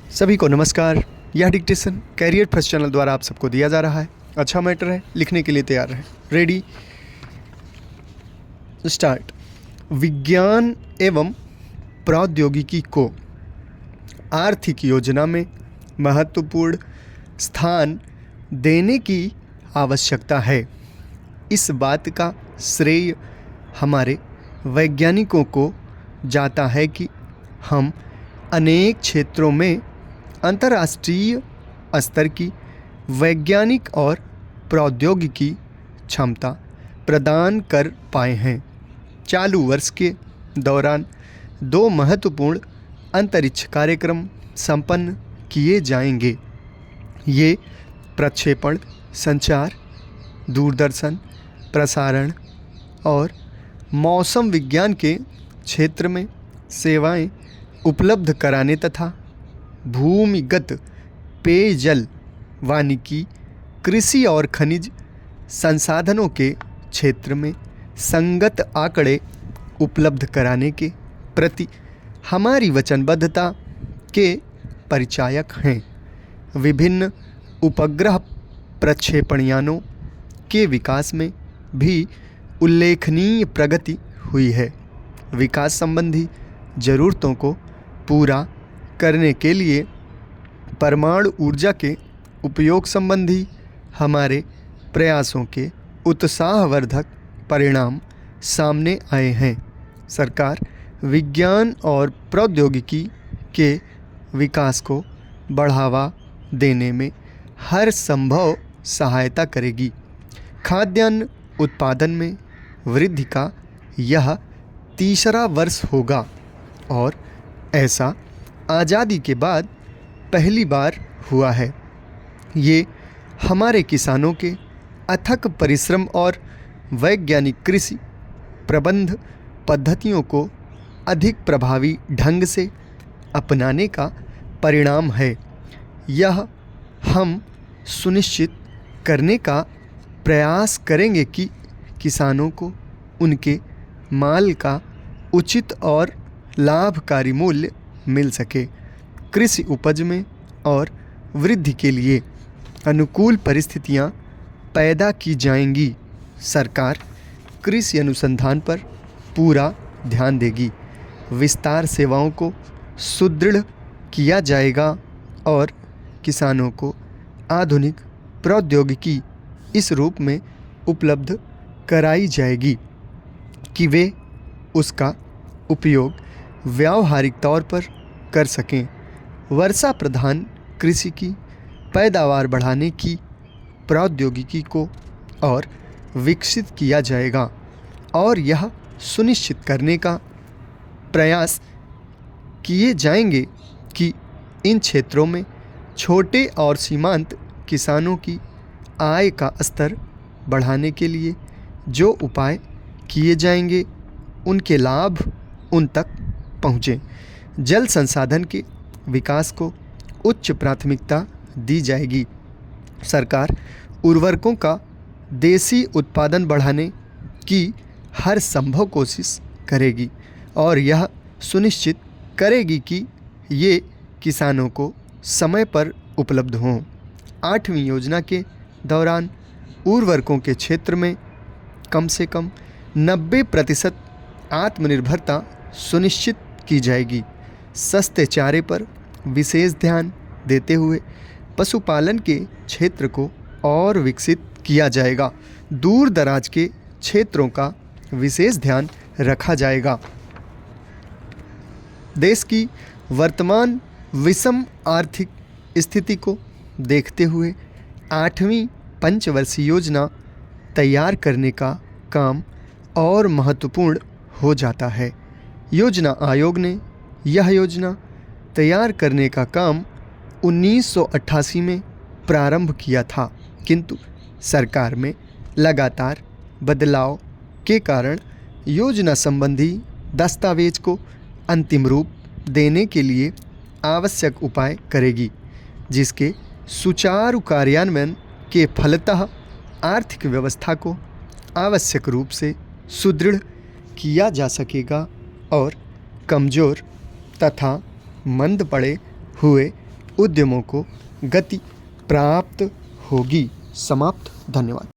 सभी को नमस्कार। यह डिक्टेशन कैरियर फर्स्ट चैनल द्वारा आप सबको दिया जा रहा है। अच्छा मैटर है, लिखने के लिए तैयार रहें। Ready start. विज्ञान एवं प्रौद्योगिकी को आर्थिक योजना में महत्वपूर्ण स्थान देने की आवश्यकता है। इस बात का श्रेय हमारे वैज्ञानिकों को जाता है कि हम अनेक क्षेत्रों में अंतर्राष्ट्रीय स्तर की वैज्ञानिक और प्रौद्योगिकी क्षमता प्रदान कर पाए हैं। चालू वर्ष के दौरान 2 महत्वपूर्ण अंतरिक्ष कार्यक्रम संपन्न किए जाएंगे। ये प्रक्षेपण, संचार, दूरदर्शन, प्रसारण और मौसम विज्ञान के क्षेत्र में सेवाएं उपलब्ध कराने तथा भूमिगत पेयजल, वानिकी, कृषि और खनिज संसाधनों के क्षेत्र में संगत आंकड़े उपलब्ध कराने के प्रति हमारी वचनबद्धता के परिचायक हैं। विभिन्न उपग्रह प्रक्षेपण यानों के विकास में भी उल्लेखनीय प्रगति हुई है। विकास संबंधी ज़रूरतों को पूरा करने के लिए परमाणु ऊर्जा के उपयोग संबंधी हमारे प्रयासों के उत्साहवर्धक परिणाम सामने आए हैं। सरकार विज्ञान और प्रौद्योगिकी के विकास को बढ़ावा देने में हर संभव सहायता करेगी। खाद्यान्न उत्पादन में वृद्धि का यह तीसरा वर्ष होगा और ऐसा आज़ादी के बाद पहली बार हुआ है। ये हमारे किसानों के अथक परिश्रम और वैज्ञानिक कृषि प्रबंध पद्धतियों को अधिक प्रभावी ढंग से अपनाने का परिणाम है। यह हम सुनिश्चित करने का प्रयास करेंगे कि किसानों को उनके माल का उचित और लाभकारी मूल्य मिल सके। कृषि उपज में और वृद्धि के लिए अनुकूल परिस्थितियां पैदा की जाएंगी। सरकार कृषि अनुसंधान पर पूरा ध्यान देगी। विस्तार सेवाओं को सुदृढ़ किया जाएगा और किसानों को आधुनिक प्रौद्योगिकी इस रूप में उपलब्ध कराई जाएगी कि वे उसका उपयोग व्यावहारिक तौर पर कर सकें। वर्षा प्रधान कृषि की पैदावार बढ़ाने की प्रौद्योगिकी को और विकसित किया जाएगा और यह सुनिश्चित करने का प्रयास किए जाएंगे कि इन क्षेत्रों में छोटे और सीमांत किसानों की आय का स्तर बढ़ाने के लिए जो उपाय किए जाएंगे उनके लाभ उन तक पहुँचें। जल संसाधन के विकास को उच्च प्राथमिकता दी जाएगी। सरकार उर्वरकों का देसी उत्पादन बढ़ाने की हर संभव कोशिश करेगी और यह सुनिश्चित करेगी कि ये किसानों को समय पर उपलब्ध हों। 8वीं योजना के दौरान उर्वरकों के क्षेत्र में कम से कम 90% आत्मनिर्भरता सुनिश्चित की जाएगी। सस्ते चारे पर विशेष ध्यान देते हुए पशुपालन के क्षेत्र को और विकसित किया जाएगा। दूर दराज के क्षेत्रों का विशेष ध्यान रखा जाएगा। देश की वर्तमान विषम आर्थिक स्थिति को देखते हुए 8वीं पंचवर्षीय योजना तैयार करने का काम और महत्वपूर्ण हो जाता है। योजना आयोग ने यह योजना तैयार करने का काम 1988 में प्रारंभ किया था, किंतु सरकार में लगातार बदलाव के कारण योजना संबंधी दस्तावेज को अंतिम रूप देने के लिए आवश्यक उपाय करेगी, जिसके सुचारू कार्यान्वयन के फलतः आर्थिक व्यवस्था को आवश्यक रूप से सुदृढ़ किया जा सकेगा और कमज़ोर तथा मंद पड़े हुए उद्यमों को गति प्राप्त होगी। समाप्त। धन्यवाद।